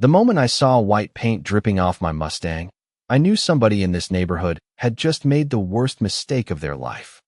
The moment I saw white paint dripping off my Mustang, I knew somebody in this neighborhood had just made the worst mistake of their life.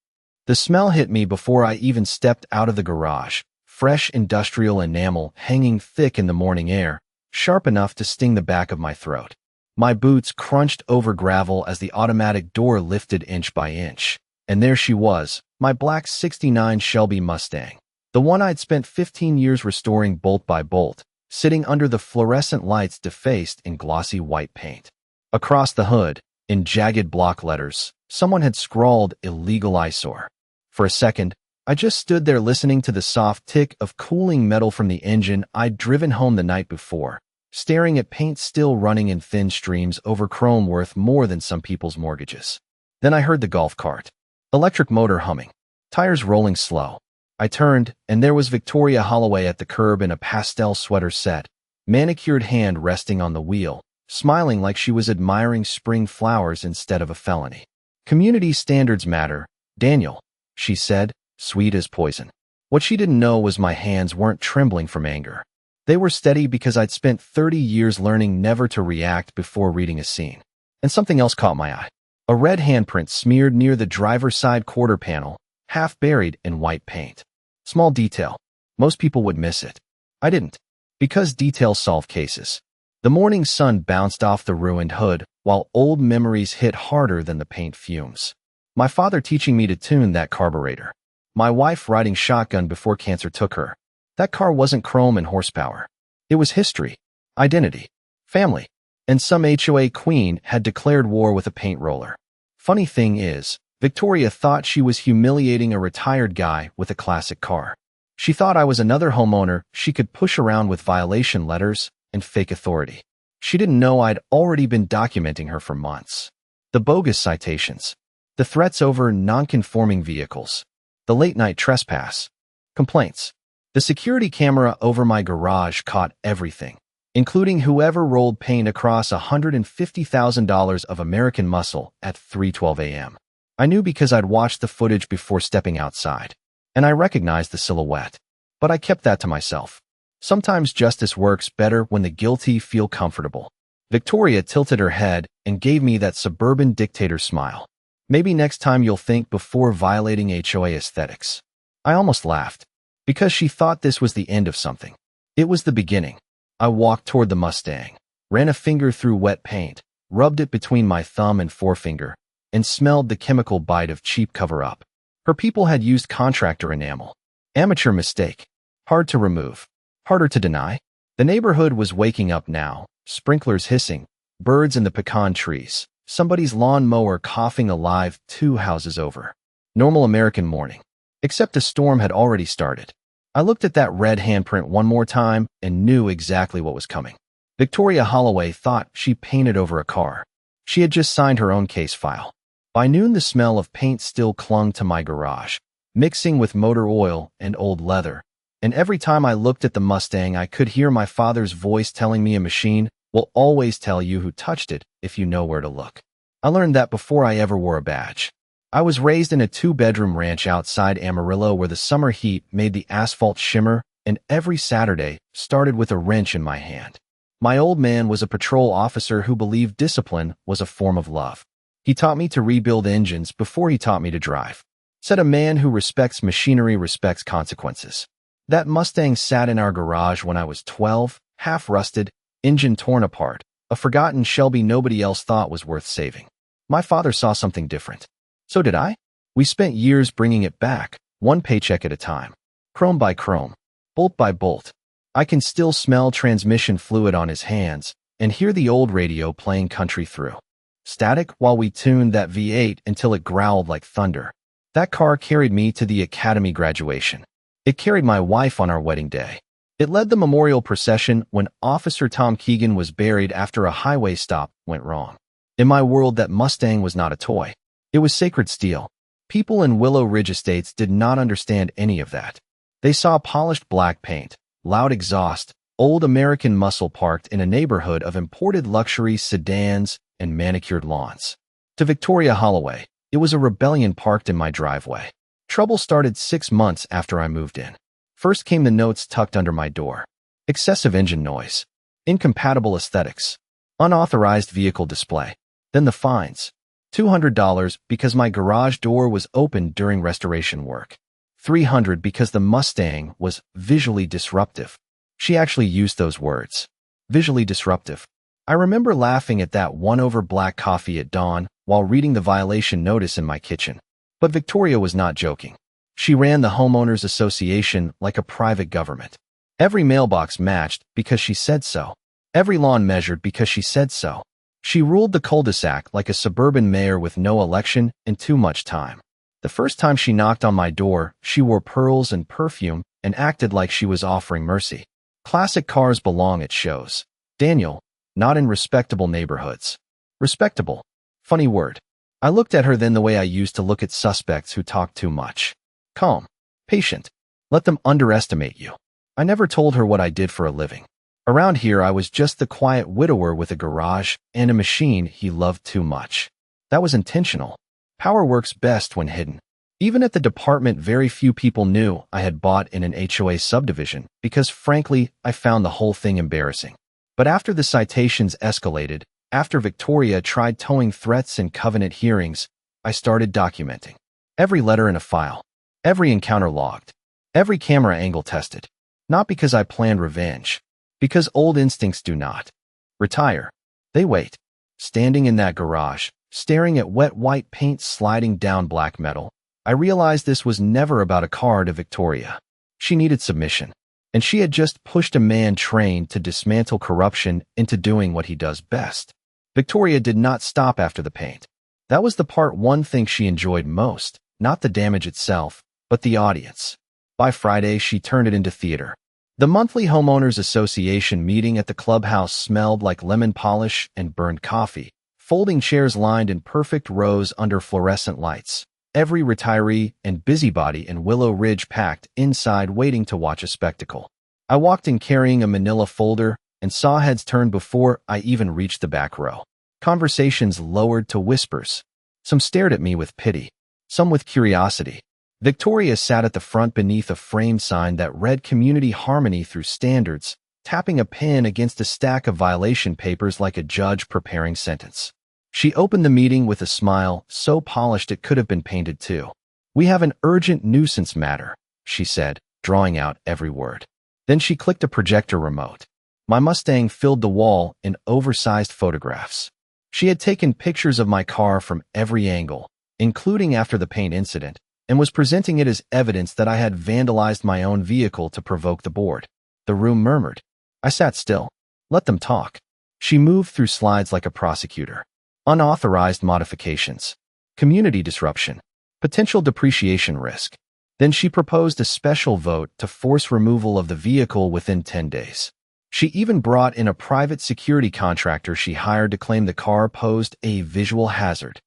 The smell hit me before I even stepped out of the garage, fresh industrial enamel hanging thick in the morning air, sharp enough to sting the back of my throat. My boots crunched over gravel as the automatic door lifted inch by inch. And there she was, my black '69 Shelby Mustang, the one I'd spent 15 years restoring bolt by bolt, sitting under the fluorescent lights defaced in glossy white paint. Across the hood, in jagged block letters, someone had scrawled "Illegal eyesore." For a second, I just stood there listening to the soft tick of cooling metal from the engine I'd driven home the night before, staring at paint still running in thin streams over chrome worth more than some people's mortgages. Then I heard the golf cart. Electric motor humming. Tires rolling slow. I turned, and there was Victoria Holloway at the curb in a pastel sweater set, manicured hand resting on the wheel, smiling like she was admiring spring flowers instead of a felony. "Community standards matter, Daniel," she said, sweet as poison. What she didn't know was my hands weren't trembling from anger. They were steady because I'd spent 30 years learning never to react before reading a scene. And something else caught my eye. A red handprint smeared near the driver's side quarter panel, half buried in white paint. Small detail. Most people would miss it. I didn't. Because details solve cases. The morning sun bounced off the ruined hood, while old memories hit harder than the paint fumes. My father teaching me to tune that carburetor. My wife riding shotgun before cancer took her. That car wasn't chrome and horsepower. It was history, identity, family. And some HOA queen had declared war with a paint roller. Funny thing is, Victoria thought she was humiliating a retired guy with a classic car. She thought I was another homeowner she could push around with violation letters and fake authority. She didn't know I'd already been documenting her for months. The bogus citations, the threats over non-conforming vehicles, the late-night trespass, complaints. The security camera over my garage caught everything, including whoever rolled paint across $150,000 of American muscle at 3:12 a.m. I knew because I'd watched the footage before stepping outside, and I recognized the silhouette. But I kept that to myself. Sometimes justice works better when the guilty feel comfortable. Victoria tilted her head and gave me that suburban dictator smile. "Maybe next time you'll think before violating HOA aesthetics." I almost laughed, because she thought this was the end of something. It was the beginning. I walked toward the Mustang, ran a finger through wet paint, rubbed it between my thumb and forefinger, and smelled the chemical bite of cheap cover-up. Her people had used contractor enamel. Amateur mistake. Hard to remove. Harder to deny. The neighborhood was waking up now, sprinklers hissing, birds in the pecan trees, somebody's lawn mower coughing alive 2 houses over. Normal American morning. Except the storm had already started. I looked at that red handprint one more time and knew exactly what was coming. Victoria Holloway thought she painted over a car. She had just signed her own case file. By noon, the smell of paint still clung to my garage, mixing with motor oil and old leather. And every time I looked at the Mustang, I could hear my father's voice telling me a machine will always tell you who touched it if you know where to look. I learned that before I ever wore a badge. I was raised in a 2-bedroom ranch outside Amarillo where the summer heat made the asphalt shimmer, and every Saturday started with a wrench in my hand. My old man was a patrol officer who believed discipline was a form of love. He taught me to rebuild engines before he taught me to drive. Said a man who respects machinery respects consequences. That Mustang sat in our garage when I was 12, half rusted, engine torn apart, a forgotten Shelby nobody else thought was worth saving. My father saw something different. So did I. We spent years bringing it back, one paycheck at a time. Chrome by chrome, bolt by bolt. I can still smell transmission fluid on his hands and hear the old radio playing country through static while we tuned that V8 until it growled like thunder. That car carried me to the academy graduation. It carried my wife on our wedding day. It led the memorial procession when Officer Tom Keegan was buried after a highway stop went wrong. In my world, that Mustang was not a toy. It was sacred steel. People in Willow Ridge Estates did not understand any of that. They saw polished black paint, loud exhaust, old American muscle parked in a neighborhood of imported luxury sedans and manicured lawns. To Victoria Holloway, it was a rebellion parked in my driveway. Trouble started 6 months after I moved in. First came the notes tucked under my door. Excessive engine noise. Incompatible aesthetics. Unauthorized vehicle display. Then the fines. $200 because my garage door was opened during restoration work. $300 because the Mustang was visually disruptive. She actually used those words. Visually disruptive. I remember laughing at that one over black coffee at dawn while reading the violation notice in my kitchen. But Victoria was not joking. She ran the homeowners association like a private government. Every mailbox matched because she said so. Every lawn measured because she said so. She ruled the cul-de-sac like a suburban mayor with no election and too much time. The first time she knocked on my door, she wore pearls and perfume and acted like she was offering mercy. Classic cars belong at shows. Daniel, not in respectable neighborhoods. Respectable. Funny word. I looked at her then the way I used to look at suspects who talk too much. Calm. Patient. Let them underestimate you. I never told her what I did for a living. Around here, I was just the quiet widower with a garage and a machine he loved too much. That was intentional. Power works best when hidden. Even at the department, very few people knew I had bought in an HOA subdivision because, frankly, I found the whole thing embarrassing. But after the citations escalated, after Victoria tried towing threats and covenant hearings, I started documenting. Every letter in a file. Every encounter logged. Every camera angle tested. Not because I planned revenge. Because old instincts do not retire. They wait. Standing in that garage, staring at wet white paint sliding down black metal, I realized this was never about a car to Victoria. She needed submission. And she had just pushed a man trained to dismantle corruption into doing what he does best. Victoria did not stop after the paint. That was the part one thing she enjoyed most, not the damage itself, but the audience. By Friday, she turned it into theater. The monthly homeowners association meeting at the clubhouse smelled like lemon polish and burned coffee, folding chairs lined in perfect rows under fluorescent lights. Every retiree and busybody in Willow Ridge packed inside waiting to watch a spectacle. I walked in carrying a manila folder and saw heads turn before I even reached the back row. Conversations lowered to whispers. Some stared at me with pity, some with curiosity. Victoria sat at the front beneath a framed sign that read Community Harmony Through Standards, tapping a pen against a stack of violation papers like a judge preparing sentence. She opened the meeting with a smile so polished it could have been painted too. "We have an urgent nuisance matter," she said, drawing out every word. Then she clicked a projector remote. My Mustang filled the wall in oversized photographs. She had taken pictures of my car from every angle, including after the paint incident, and was presenting it as evidence that I had vandalized my own vehicle to provoke the board. The room murmured. I sat still. Let them talk. She moved through slides like a prosecutor. Unauthorized modifications. Community disruption. Potential depreciation risk. Then she proposed a special vote to force removal of the vehicle within 10 days. She even brought in a private security contractor she hired to claim the car posed a visual hazard.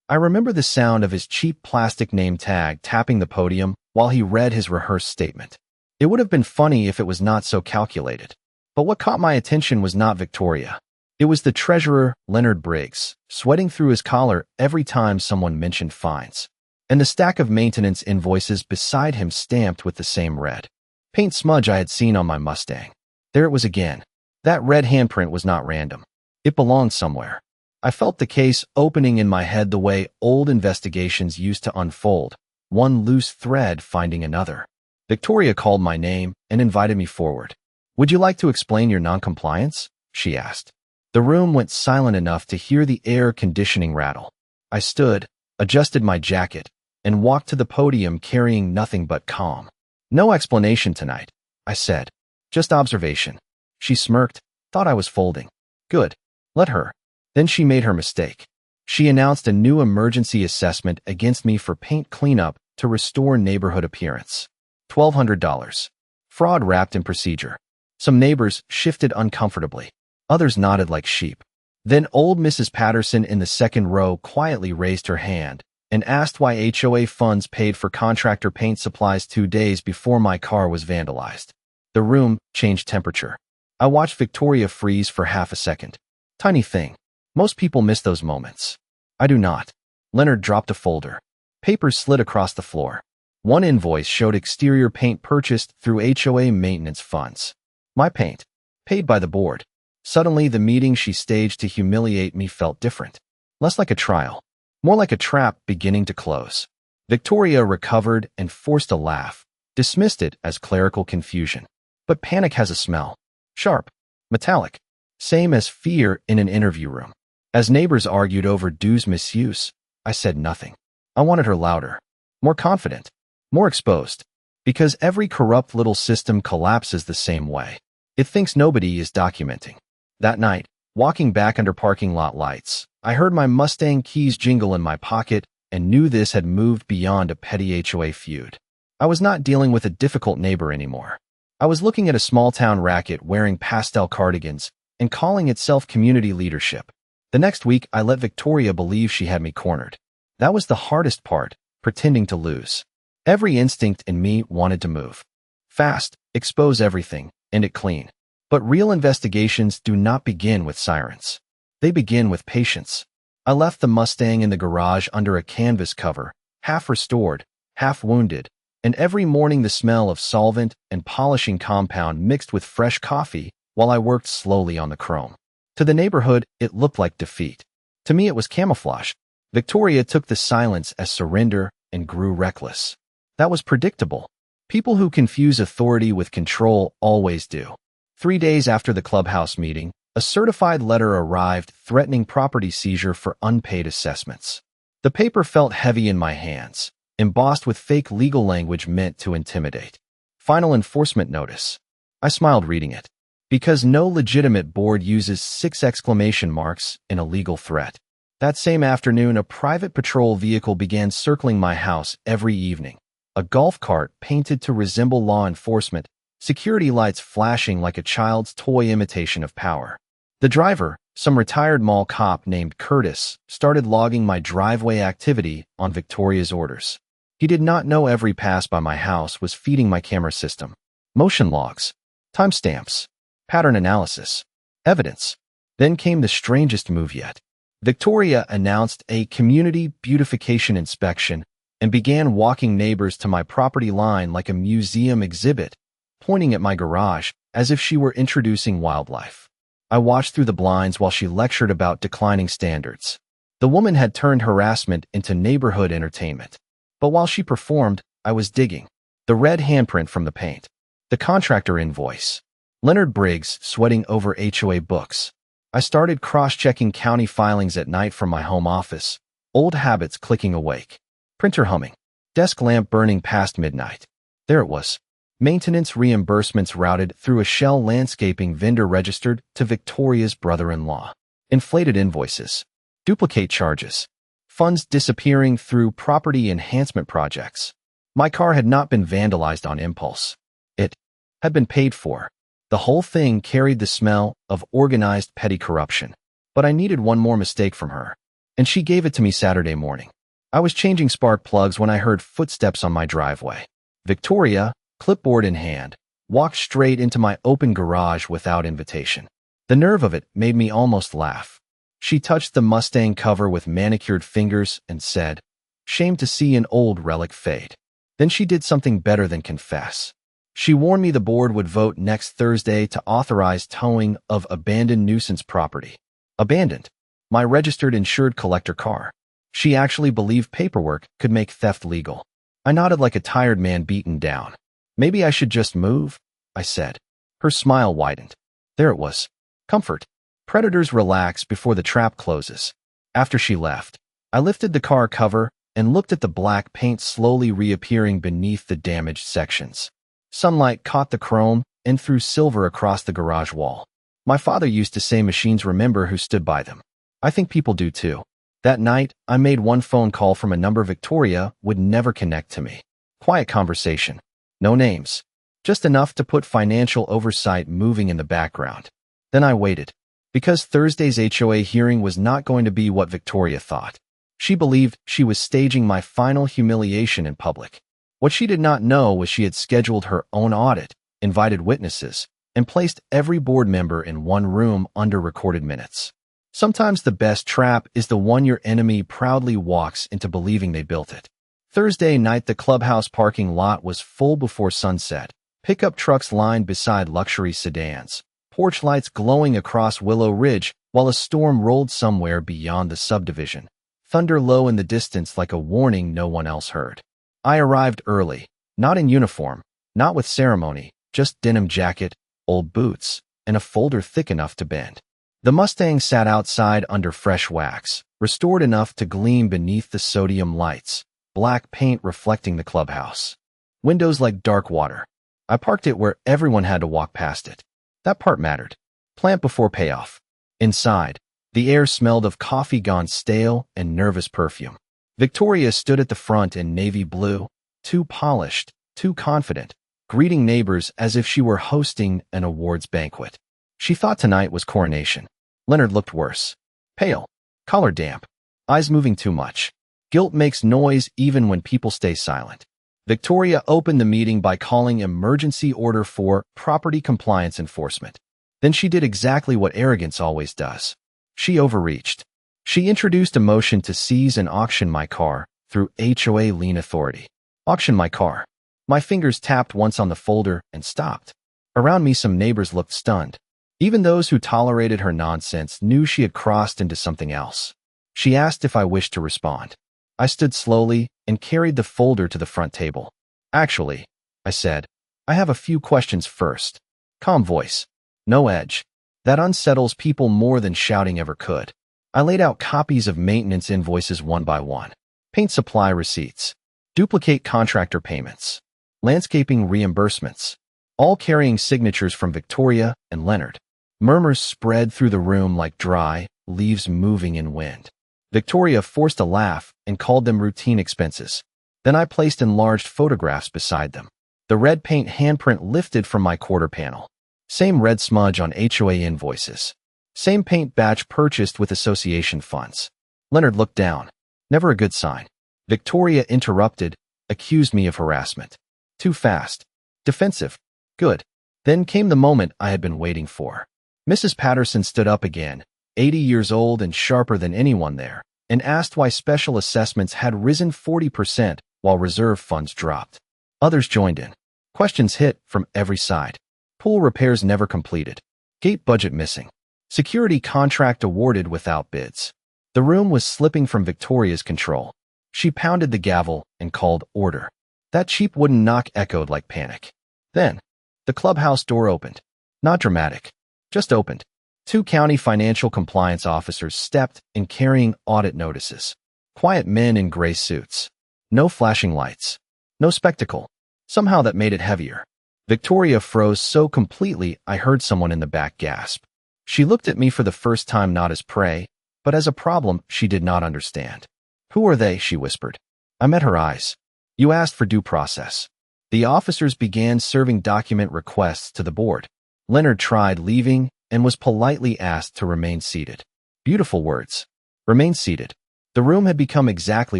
I remember the sound of his cheap plastic name tag tapping the podium while he read his rehearsed statement. It would have been funny if it was not so calculated. But what caught my attention was not Victoria. It was the treasurer, Leonard Briggs, sweating through his collar every time someone mentioned fines. And the stack of maintenance invoices beside him stamped with the same red paint smudge I had seen on my Mustang. There it was again. That red handprint was not random. It belonged somewhere. I felt the case opening in my head the way old investigations used to unfold, one loose thread finding another. Victoria called my name and invited me forward. "Would you like to explain your noncompliance?" she asked. The room went silent enough to hear the air conditioning rattle. I stood, adjusted my jacket, and walked to the podium carrying nothing but calm. "No explanation tonight," I said. "Just observation." She smirked, thought I was folding. Good. Let her. Then she made her mistake. She announced a new emergency assessment against me for paint cleanup to restore neighborhood appearance. $1,200. Fraud wrapped in procedure. Some neighbors shifted uncomfortably. Others nodded like sheep. Then old Mrs. Patterson in the second row quietly raised her hand and asked why HOA funds paid for contractor paint supplies 2 days before my car was vandalized. The room changed temperature. I watched Victoria freeze for half a second. Tiny thing. Most people miss those moments. I do not. Leonard dropped a folder. Papers slid across the floor. One invoice showed exterior paint purchased through HOA maintenance funds. My paint. Paid by the board. Suddenly, the meeting she staged to humiliate me felt different. Less like a trial, more like a trap beginning to close. Victoria recovered and forced a laugh, dismissed it as clerical confusion. But panic has a smell. Sharp, metallic, same as fear in an interview room. As neighbors argued over dues misuse, I said nothing. I wanted her louder, more confident, more exposed. Because every corrupt little system collapses the same way. It thinks nobody is documenting. That night, walking back under parking lot lights, I heard my Mustang keys jingle in my pocket and knew this had moved beyond a petty HOA feud. I was not dealing with a difficult neighbor anymore. I was looking at a small-town racket wearing pastel cardigans and calling itself community leadership. The next week, I let Victoria believe she had me cornered. That was the hardest part, pretending to lose. Every instinct in me wanted to move. Fast, expose everything, end it clean. But real investigations do not begin with sirens. They begin with patience. I left the Mustang in the garage under a canvas cover, half restored, half wounded, and every morning the smell of solvent and polishing compound mixed with fresh coffee while I worked slowly on the chrome. To the neighborhood, it looked like defeat. To me, it was camouflage. Victoria took the silence as surrender and grew reckless. That was predictable. People who confuse authority with control always do. 3 days after the clubhouse meeting, a certified letter arrived threatening property seizure for unpaid assessments. The paper felt heavy in my hands, embossed with fake legal language meant to intimidate. Final enforcement notice. I smiled reading it. Because no legitimate board uses 6 exclamation marks in a legal threat. That same afternoon, a private patrol vehicle began circling my house every evening. A golf cart painted to resemble law enforcement, security lights flashing like a child's toy imitation of power. The driver, some retired mall cop named Curtis, started logging my driveway activity on Victoria's orders. He did not know every pass by my house was feeding my camera system. Motion logs, timestamps, pattern analysis, evidence. Then came the strangest move yet. Victoria announced a community beautification inspection and began walking neighbors to my property line like a museum exhibit, pointing at my garage as if she were introducing wildlife. I watched through the blinds while she lectured about declining standards. The woman had turned harassment into neighborhood entertainment. But while she performed, I was digging. The red handprint from the paint. The contractor invoice. Leonard Briggs sweating over HOA books. I started cross-checking county filings at night from my home office. Old habits clicking awake. Printer humming. Desk lamp burning past midnight. There it was. Maintenance reimbursements routed through a shell landscaping vendor registered to Victoria's brother-in-law. Inflated invoices. Duplicate charges. Funds disappearing through property enhancement projects. My car had not been vandalized on impulse. It had been paid for. The whole thing carried the smell of organized petty corruption. But I needed one more mistake from her. And she gave it to me Saturday morning. I was changing spark plugs when I heard footsteps on my driveway. Victoria, clipboard in hand, walked straight into my open garage without invitation. The nerve of it made me almost laugh. She touched the Mustang cover with manicured fingers and said, "Shame to see an old relic fade." Then she did something better than confess. She warned me the board would vote next Thursday to authorize towing of abandoned nuisance property. Abandoned. My registered insured collector car. She actually believed paperwork could make theft legal. I nodded like a tired man beaten down. "Maybe I should just move," I said. Her smile widened. There it was. Comfort. Predators relax before the trap closes. After she left, I lifted the car cover and looked at the black paint slowly reappearing beneath the damaged sections. Sunlight caught the chrome and threw silver across the garage wall. My father used to say machines remember who stood by them. I think people do too. That night, I made one phone call from a number Victoria would never connect to me. Quiet conversation. No names. Just enough to put financial oversight moving in the background. Then I waited. Because Thursday's HOA hearing was not going to be what Victoria thought. She believed she was staging my final humiliation in public. What she did not know was she had scheduled her own audit, invited witnesses, and placed every board member in one room under recorded minutes. Sometimes the best trap is the one your enemy proudly walks into believing they built it. Thursday night, the clubhouse parking lot was full before sunset. Pickup trucks lined beside luxury sedans. porch lights glowing across Willow Ridge while a storm rolled somewhere beyond the subdivision. Thunder low in the distance like a warning no one else heard. I arrived early, not in uniform, not with ceremony, just denim jacket, old boots, and a folder thick enough to bend. The Mustang sat outside under fresh wax, restored enough to gleam beneath the sodium lights, black paint reflecting the clubhouse. Windows like dark water. I parked it where everyone had to walk past it. That part mattered. Plant before payoff. Inside, the air smelled of coffee gone stale and nervous perfume. Victoria stood at the front in navy blue, too polished, too confident, greeting neighbors as if she were hosting an awards banquet. She thought tonight was coronation. Leonard looked worse. Pale, collar damp, eyes moving too much. Guilt makes noise even when people stay silent. Victoria opened the meeting by calling emergency order for property compliance enforcement. Then she did exactly what arrogance always does. She overreached. She introduced a motion to seize and auction my car through HOA lien authority. Auction my car. My fingers tapped once on the folder and stopped. Around me, some neighbors looked stunned. Even those who tolerated her nonsense knew she had crossed into something else. She asked if I wished to respond. I stood slowly and carried the folder to the front table. Actually, I said, I have a few questions first. Calm voice. No edge. That unsettles people more than shouting ever could. I laid out copies of maintenance invoices one by one. Paint supply receipts. Duplicate contractor payments. Landscaping reimbursements. All carrying signatures from Victoria and Leonard. Murmurs spread through the room like dry leaves moving in wind. Victoria forced a laugh and called them routine expenses. Then I placed enlarged photographs beside them. The red paint handprint lifted from my quarter panel. Same red smudge on HOA invoices. Same paint batch purchased with association funds. Leonard looked down. Never a good sign. Victoria interrupted, accused me of harassment. Too fast. Defensive. Good. Then came the moment I had been waiting for. Mrs. Patterson stood up again, 80 years old and sharper than anyone there, and asked why special assessments had risen 40% while reserve funds dropped. Others joined in. Questions hit from every side. Pool repairs never completed. Gate budget missing. Security contract awarded without bids. The room was slipping from Victoria's control. She pounded the gavel and called order. That cheap wooden knock echoed like panic. Then, the clubhouse door opened. Not dramatic. Just opened. 2 county financial compliance officers stepped in carrying audit notices. Quiet men in gray suits. No flashing lights. No spectacle. Somehow that made it heavier. Victoria froze so completely I heard someone in the back gasp. She looked at me for the first time not as prey, but as a problem she did not understand. Who are they? She whispered. I met her eyes. You asked for due process. The officers began serving document requests to the board. Leonard tried leaving and was politely asked to remain seated. Beautiful words. Remain seated. The room had become exactly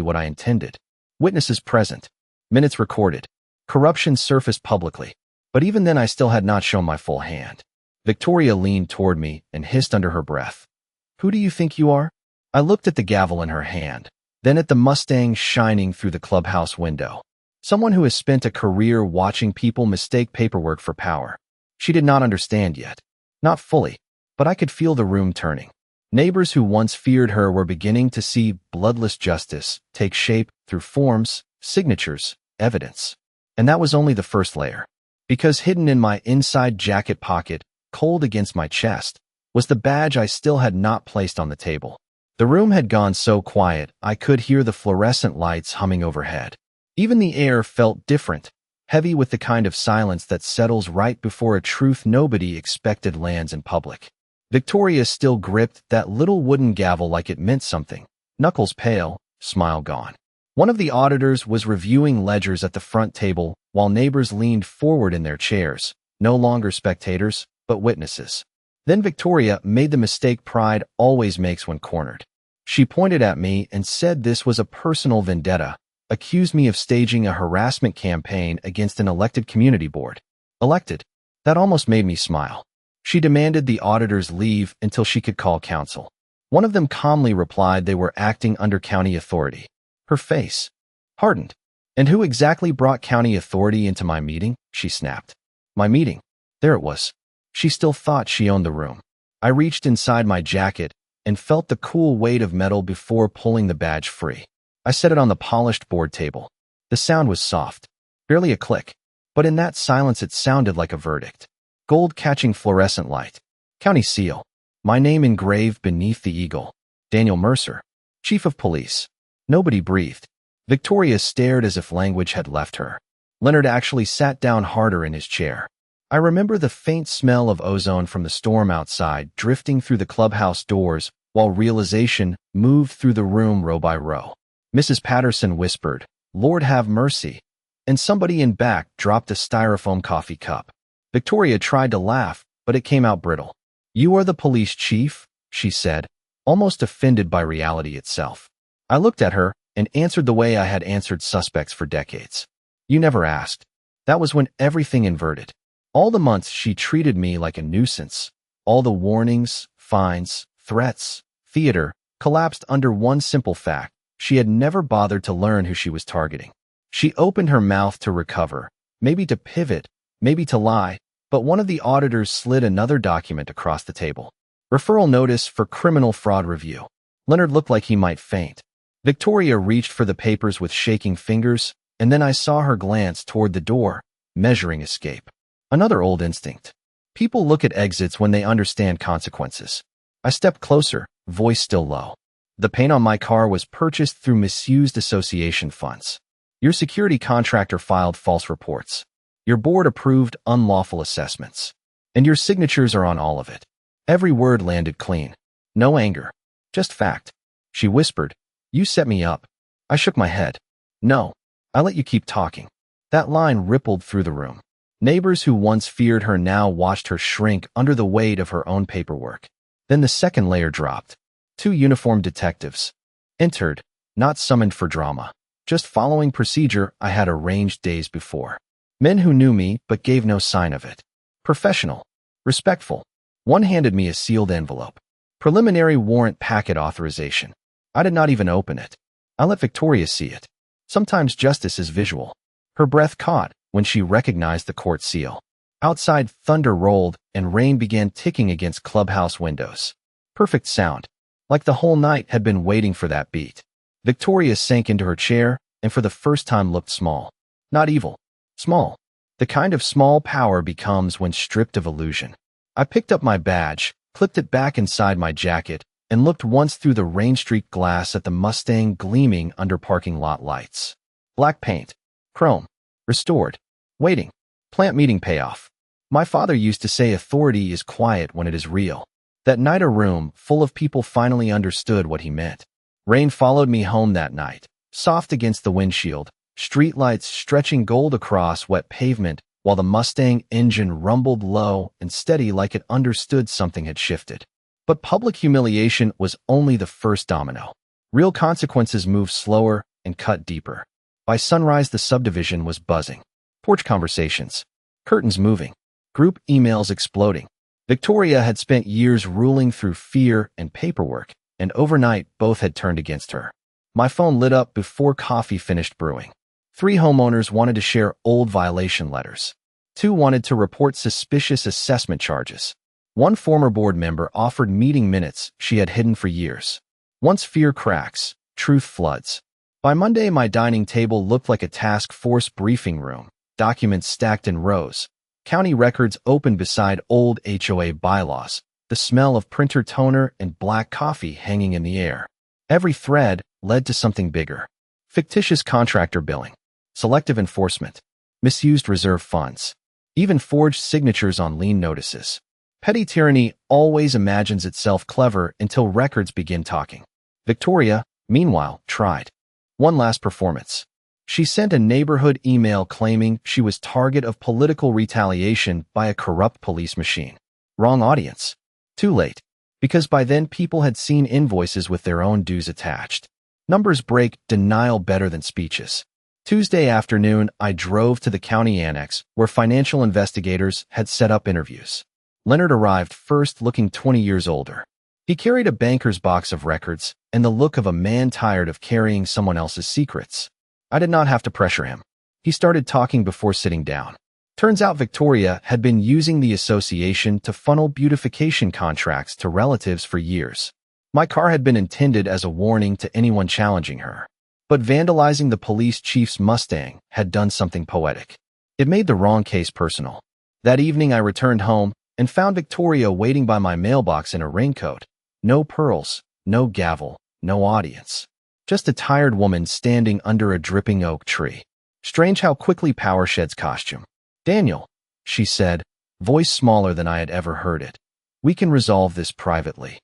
what I intended. Witnesses present. Minutes recorded. Corruption surfaced publicly. But even then I still had not shown my full hand. Victoria leaned toward me and hissed under her breath. Who do you think you are? I looked at the gavel in her hand, then at the Mustang shining through the clubhouse window. Someone who has spent a career watching people mistake paperwork for power. She did not understand yet. Not fully, but I could feel the room turning. Neighbors who once feared her were beginning to see bloodless justice take shape through forms, signatures, evidence. And that was only the first layer. Because hidden in my inside jacket pocket, cold against my chest, was the badge I still had not placed on the table. The room had gone so quiet I could hear the fluorescent lights humming overhead. Even the air felt different, heavy with the kind of silence that settles right before a truth nobody expected lands in public. Victoria still gripped that little wooden gavel like it meant something, knuckles pale, smile gone. One of the auditors was reviewing ledgers at the front table while neighbors leaned forward in their chairs, no longer spectators, but witnesses. Then Victoria made the mistake pride always makes when cornered. She pointed at me and said this was a personal vendetta, accused me of staging a harassment campaign against an elected community board. Elected? That almost made me smile. She demanded the auditors leave until she could call counsel. One of them calmly replied they were acting under county authority. Her face hardened. And who exactly brought county authority into my meeting? She snapped. My meeting. There it was. She still thought she owned the room. I reached inside my jacket and felt the cool weight of metal before pulling the badge free. I set it on the polished board table. The sound was soft, barely a click, but in that silence it sounded like a verdict. Gold catching fluorescent light. County seal. My name engraved beneath the eagle. Daniel Mercer, Chief of Police. Nobody breathed. Victoria stared as if language had left her. Leonard actually sat down harder in his chair. I remember the faint smell of ozone from the storm outside drifting through the clubhouse doors while realization moved through the room row by row. Mrs. Patterson whispered, "Lord have mercy," and somebody in back dropped a styrofoam coffee cup. Victoria tried to laugh, but it came out brittle. "You are the police chief?" she said, almost offended by reality itself. I looked at her and answered the way I had answered suspects for decades. "You never asked." That was when everything inverted. All the months she treated me like a nuisance. All the warnings, fines, threats, theater, collapsed under one simple fact. She had never bothered to learn who she was targeting. She opened her mouth to recover, maybe to pivot, maybe to lie, but one of the auditors slid another document across the table. Referral notice for criminal fraud review. Leonard looked like he might faint. Victoria reached for the papers with shaking fingers, and then I saw her glance toward the door, measuring escape. Another old instinct. People look at exits when they understand consequences. I stepped closer, voice still low. "The paint on my car was purchased through misused association funds. Your security contractor filed false reports. Your board approved unlawful assessments. And your signatures are on all of it." Every word landed clean. No anger. Just fact. She whispered, "You set me up." I shook my head. "No. I let you keep talking." That line rippled through the room. Neighbors who once feared her now watched her shrink under the weight of her own paperwork. Then the second layer dropped. 2 uniformed detectives entered, not summoned for drama, just following procedure I had arranged days before. Men who knew me but gave no sign of it. Professional. Respectful. One handed me a sealed envelope. Preliminary warrant packet authorization. I did not even open it. I let Victoria see it. Sometimes justice is visual. Her breath caught when she recognized the court seal. Outside, thunder rolled and rain began ticking against clubhouse windows. Perfect sound. Like the whole night had been waiting for that beat. Victoria sank into her chair and for the first time looked small. Not evil. Small. The kind of small power becomes when stripped of illusion. I picked up my badge, clipped it back inside my jacket, and looked once through the rain-streaked glass at the Mustang gleaming under parking lot lights. Black paint. Chrome. Restored. Waiting. Plant meeting payoff. My father used to say authority is quiet when it is real. That night a room full of people finally understood what he meant. Rain followed me home that night, soft against the windshield, streetlights stretching gold across wet pavement while the Mustang engine rumbled low and steady like it understood something had shifted. But public humiliation was only the first domino. Real consequences moved slower and cut deeper. By sunrise the subdivision was buzzing. Porch conversations. Curtains moving. Group emails exploding. Victoria had spent years ruling through fear and paperwork, and overnight both had turned against her. My phone lit up before coffee finished brewing. 3 homeowners wanted to share old violation letters. 2 wanted to report suspicious assessment charges. 1 former board member offered meeting minutes she had hidden for years. Once fear cracks, truth floods. By Monday, my dining table looked like a task force briefing room, documents stacked in rows. County records open beside old HOA bylaws, the smell of printer toner and black coffee hanging in the air. Every thread led to something bigger. Fictitious contractor billing, selective enforcement, misused reserve funds, even forged signatures on lien notices. Petty tyranny always imagines itself clever until records begin talking. Victoria, meanwhile, tried. One last performance. She sent a neighborhood email claiming she was target of political retaliation by a corrupt police machine. Wrong audience. Too late. Because by then people had seen invoices with their own dues attached. Numbers break denial better than speeches. Tuesday afternoon, I drove to the county annex where financial investigators had set up interviews. Leonard arrived first, looking 20 years older. He carried a banker's box of records and the look of a man tired of carrying someone else's secrets. I did not have to pressure him. He started talking before sitting down. Turns out Victoria had been using the association to funnel beautification contracts to relatives for years. My car had been intended as a warning to anyone challenging her. But vandalizing the police chief's Mustang had done something poetic. It made the wrong case personal. That evening I returned home and found Victoria waiting by my mailbox in a raincoat. No pearls, no gavel, no audience. Just a tired woman standing under a dripping oak tree. Strange how quickly power sheds costume. "Daniel," she said, voice smaller than I had ever heard it. "We can resolve this privately."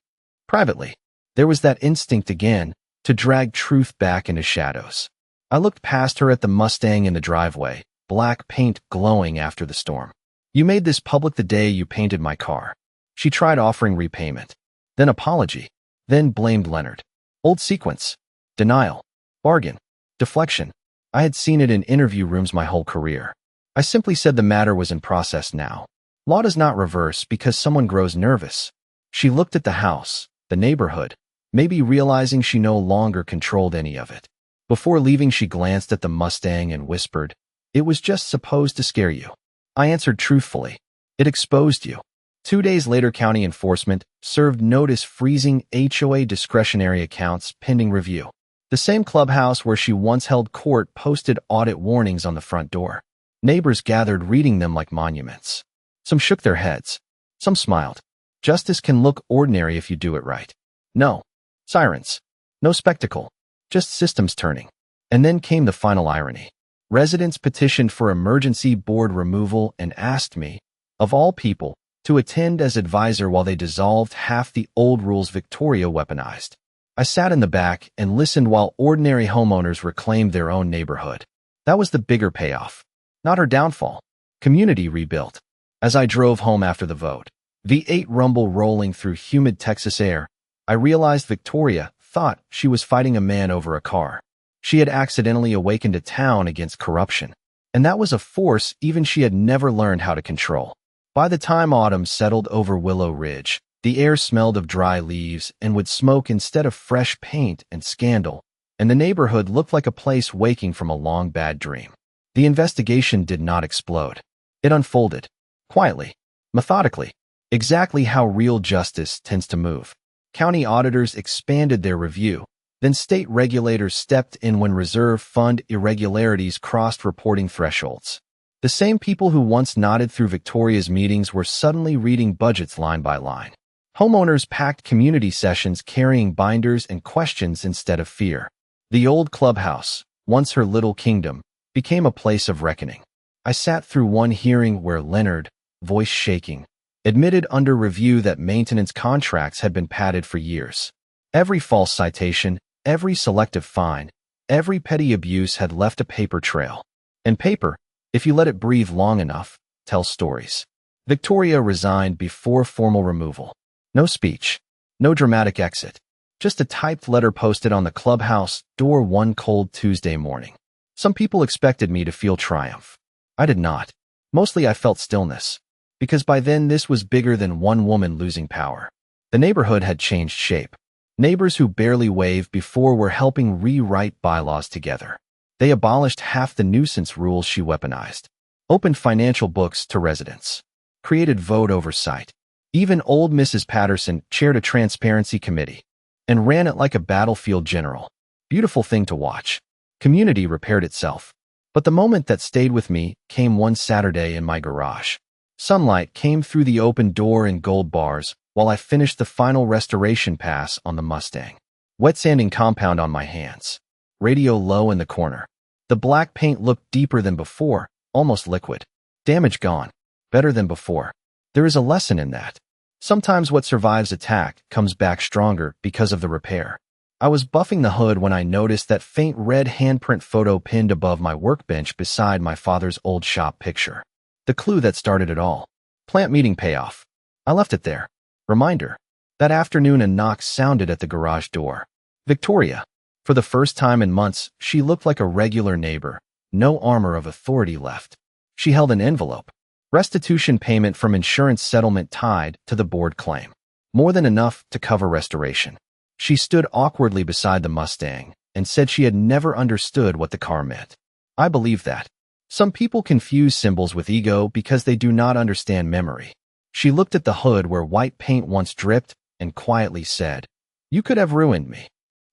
Privately. There was that instinct again, to drag truth back into shadows. I looked past her at the Mustang in the driveway, black paint glowing after the storm. "You made this public the day you painted my car." She tried offering repayment, then apology, then blamed Leonard. Old sequence. Denial. Bargain. Deflection. I had seen it in interview rooms my whole career. I simply said the matter was in process now. Law does not reverse because someone grows nervous. She looked at the house, the neighborhood, maybe realizing she no longer controlled any of it. Before leaving, she glanced at the Mustang and whispered, "It was just supposed to scare you." I answered truthfully, "It exposed you." 2 days later, county enforcement served notice freezing HOA discretionary accounts pending review. The same clubhouse where she once held court posted audit warnings on the front door. Neighbors gathered reading them like monuments. Some shook their heads. Some smiled. Justice can look ordinary if you do it right. No sirens. No spectacle. Just systems turning. And then came the final irony. Residents petitioned for emergency board removal and asked me, of all people, to attend as advisor while they dissolved half the old rules Victoria weaponized. I sat in the back and listened while ordinary homeowners reclaimed their own neighborhood. That was the bigger payoff. Not her downfall. Community rebuilt. As I drove home after the vote, V8 rumble rolling through humid Texas air, I realized Victoria thought she was fighting a man over a car. She had accidentally awakened a town against corruption, and that was a force even she had never learned how to control. By the time autumn settled over Willow Ridge, the air smelled of dry leaves and wood smoke instead of fresh paint and scandal, and the neighborhood looked like a place waking from a long bad dream. The investigation did not explode. It unfolded. Quietly. Methodically. Exactly how real justice tends to move. County auditors expanded their review. Then state regulators stepped in when reserve fund irregularities crossed reporting thresholds. The same people who once nodded through Victoria's meetings were suddenly reading budgets line by line. Homeowners packed community sessions carrying binders and questions instead of fear. The old clubhouse, once her little kingdom, became a place of reckoning. I sat through one hearing where Leonard, voice shaking, admitted under review that maintenance contracts had been padded for years. Every false citation, every selective fine, every petty abuse had left a paper trail. And paper, if you let it breathe long enough, tells stories. Victoria resigned before formal removal. No speech. No dramatic exit. Just a typed letter posted on the clubhouse door one cold Tuesday morning. Some people expected me to feel triumph. I did not. Mostly I felt stillness. Because by then this was bigger than one woman losing power. The neighborhood had changed shape. Neighbors who barely waved before were helping rewrite bylaws together. They abolished half the nuisance rules she weaponized. Opened financial books to residents. Created vote oversight. Even old Mrs. Patterson chaired a transparency committee and ran it like a battlefield general. Beautiful thing to watch. Community repaired itself. But the moment that stayed with me came one Saturday in my garage. Sunlight came through the open door in gold bars while I finished the final restoration pass on the Mustang. Wet sanding compound on my hands. Radio low in the corner. The black paint looked deeper than before, almost liquid. Damage gone. Better than before. There is a lesson in that. Sometimes what survives attack comes back stronger because of the repair. I was buffing the hood when I noticed that faint red handprint photo pinned above my workbench beside my father's old shop picture. The clue that started it all. Plant meeting payoff. I left it there. Reminder. That afternoon a knock sounded at the garage door. Victoria. For the first time in months, she looked like a regular neighbor. No armor of authority left. She held an envelope. Restitution payment from insurance settlement tied to the board claim. More than enough to cover restoration. She stood awkwardly beside the Mustang and said she had never understood what the car meant. I believed that. Some people confuse symbols with ego because they do not understand memory. She looked at the hood where white paint once dripped and quietly said, "You could have ruined me."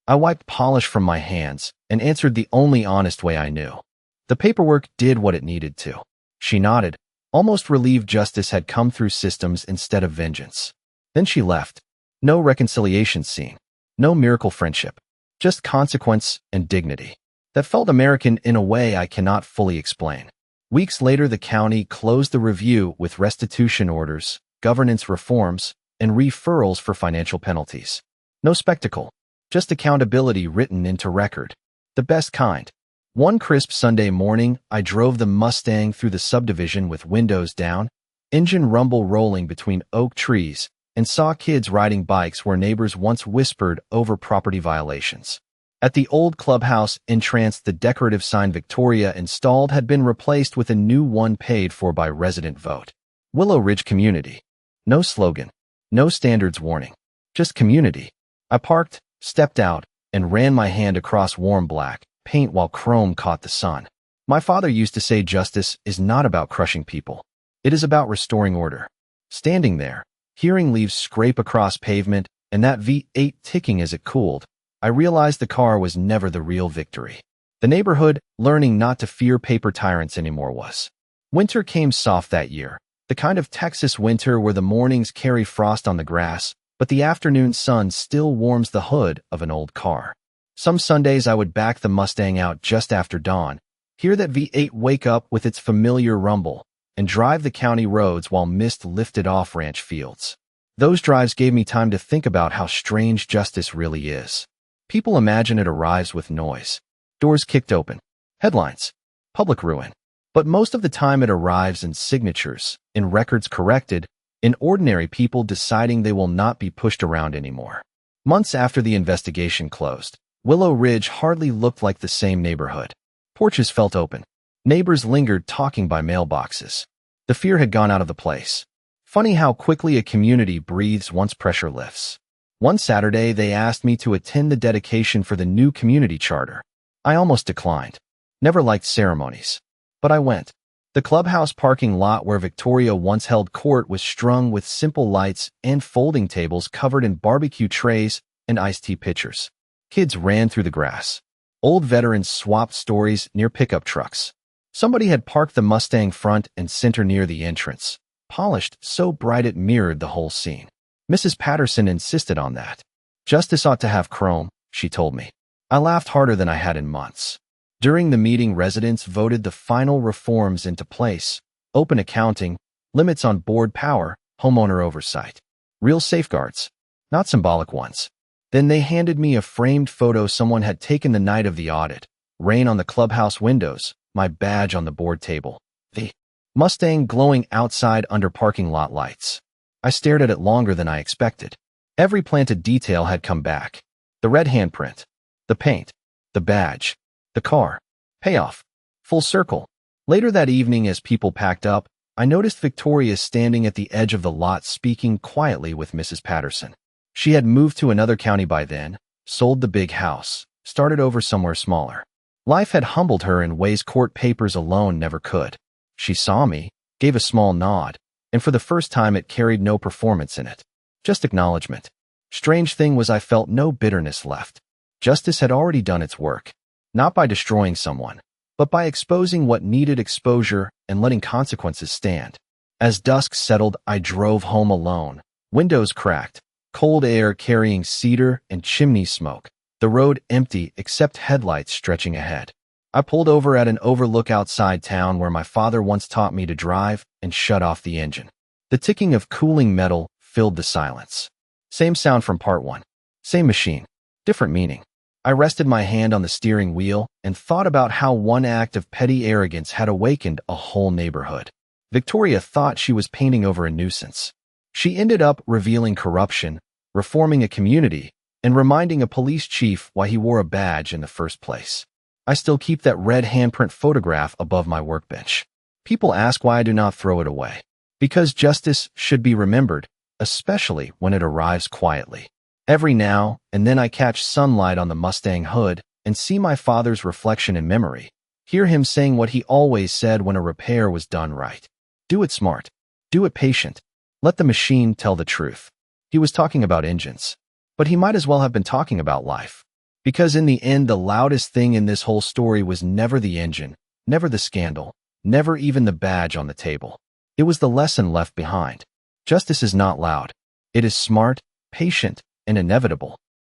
I wiped polish from my hands and answered the only honest way I knew. The paperwork did what it needed to. She nodded, almost relieved justice had come through systems instead of vengeance. Then she left. No reconciliation scene. No miracle friendship. Just consequence and dignity. That felt American in a way I cannot fully explain. Weeks later, the county closed the review with restitution orders, governance reforms, and referrals for financial penalties. No spectacle. Just accountability written into record. The best kind. One crisp Sunday morning, I drove the Mustang through the subdivision with windows down, engine rumble rolling between oak trees, and saw kids riding bikes where neighbors once whispered over property violations. At the old clubhouse entrance, the decorative sign Victoria installed had been replaced with a new one paid for by resident vote. Willow Ridge Community. No slogan. No standards warning. Just community. I parked, stepped out, and ran my hand across warm black paint while chrome caught the sun. My father used to say justice is not about crushing people. It is about restoring order. Standing there, hearing leaves scrape across pavement and that V8 ticking as it cooled, I realized the car was never the real victory. The neighborhood, learning not to fear paper tyrants anymore, was. Winter came soft that year, the kind of Texas winter where the mornings carry frost on the grass, but the afternoon sun still warms the hood of an old car. Some Sundays I would back the Mustang out just after dawn, hear that V8 wake up with its familiar rumble, and drive the county roads while mist lifted off ranch fields. Those drives gave me time to think about how strange justice really is. People imagine it arrives with noise. Doors kicked open. Headlines. Public ruin. But most of the time it arrives in signatures, in records corrected, in ordinary people deciding they will not be pushed around anymore. Months after the investigation closed, Willow Ridge hardly looked like the same neighborhood. Porches felt open. Neighbors lingered talking by mailboxes. The fear had gone out of the place. Funny how quickly a community breathes once pressure lifts. One Saturday, they asked me to attend the dedication for the new community charter. I almost declined. Never liked ceremonies. But I went. The clubhouse parking lot where Victoria once held court was strung with simple lights and folding tables covered in barbecue trays and iced tea pitchers. Kids ran through the grass. Old veterans swapped stories near pickup trucks. Somebody had parked the Mustang front and center near the entrance, polished so bright it mirrored the whole scene. Mrs. Patterson insisted on that. Justice ought to have chrome, she told me. I laughed harder than I had in months. During the meeting, residents voted the final reforms into place: open accounting, limits on board power, homeowner oversight. Real safeguards, not symbolic ones. Then they handed me a framed photo someone had taken the night of the audit. Rain on the clubhouse windows, my badge on the board table. The Mustang glowing outside under parking lot lights. I stared at it longer than I expected. Every planted detail had come back. The red handprint. The paint. The badge. The car. Payoff. Full circle. Later that evening, as people packed up, I noticed Victoria standing at the edge of the lot speaking quietly with Mrs. Patterson. She had moved to another county by then, sold the big house, started over somewhere smaller. Life had humbled her in ways court papers alone never could. She saw me, gave a small nod, and for the first time it carried no performance in it. Just acknowledgement. Strange thing was I felt no bitterness left. Justice had already done its work, not by destroying someone, but by exposing what needed exposure and letting consequences stand. As dusk settled, I drove home alone, windows cracked, cold air carrying cedar and chimney smoke, the road empty except headlights stretching ahead. I pulled over at an overlook outside town where my father once taught me to drive and shut off the engine. The ticking of cooling metal filled the silence. Same sound from part one. Same machine. Different meaning. I rested my hand on the steering wheel and thought about how one act of petty arrogance had awakened a whole neighborhood. Victoria thought she was painting over a nuisance. She ended up revealing corruption, reforming a community, and reminding a police chief why he wore a badge in the first place. I still keep that red handprint photograph above my workbench. People ask why I do not throw it away. Because justice should be remembered, especially when it arrives quietly. Every now and then I catch sunlight on the Mustang hood and see my father's reflection in memory, Hear him saying what he always said when a repair was done right. Do it smart. Do it patient. Let the machine tell the truth. He was talking about engines. But he might as well have been talking about life. Because in the end, the loudest thing in this whole story was never the engine, never the scandal, never even the badge on the table. It was the lesson left behind. Justice is not loud. It is smart, patient, and inevitable.